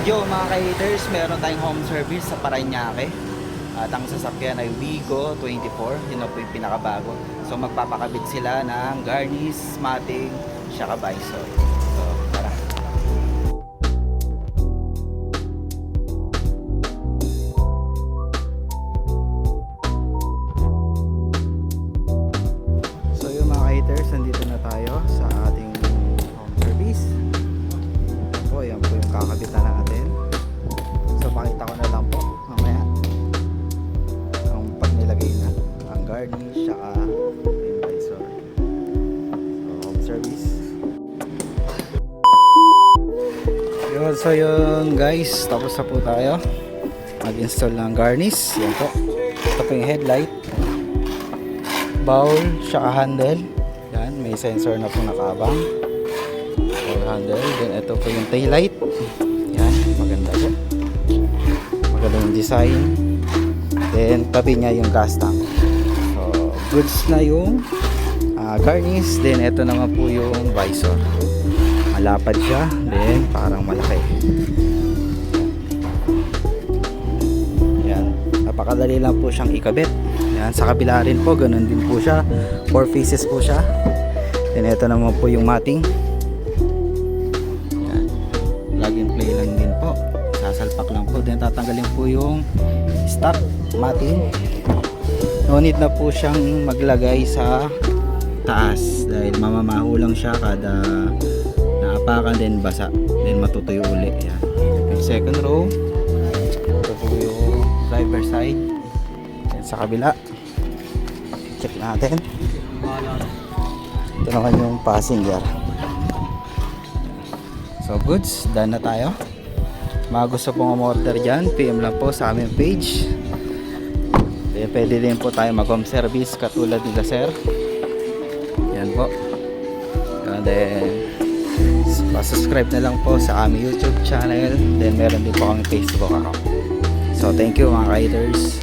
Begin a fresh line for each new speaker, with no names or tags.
Yo mga ka-haters, meron tayong home service sa Parañaque. At ang sasakyan ay Wigo 24. Yun na po yung pinakabago. So magpapakabit sila ng garnish, mating, saka visor. So tara. So yung mga ka-haters, nandito na tayo sa ating home service. Po, yan po yung kakabitan natin. So pakita ko na lang po mamaya ang pag nilagay na ang garnish saka yung visor. So home service. So yun guys, tapos na po tayo mag-install ng garnish. Yan po, ito po yung headlight, bowl saka handle. Yan, may sensor na po nakabang handle. Then ito po yung tail light. Yan, maganda po, maganda yung design. Then tabi niya yung gas tank. So goods na yung garnish. Then ito naman po yung visor, malapad siya, then parang malaki. Yan, napakadali lang po siyang ikabit. Yan, sa kabila rin po ganun din po siya, 4 pieces po siya. Then ito naman po yung mating. Plug and play lang din po, sasalpak lang po, then tatanggalin po yung stock mating. No need na po siyang maglagay sa taas dahil mamamaho lang siya kada naapakan, then basa, then matutuyo uli. Yan, yung second row. Ito po yung driver side. Yan sa kabila, check natin. Ito naman yung passenger. So goods, done na tayo. Mga gusto pong umorder dyan, PM lang po sa aming page. Pwede din po tayo mag home service katulad nila sir. Yan po. And then subscribe na lang po sa aming YouTube channel. Then meron din po akong Facebook account. So thank you mga riders.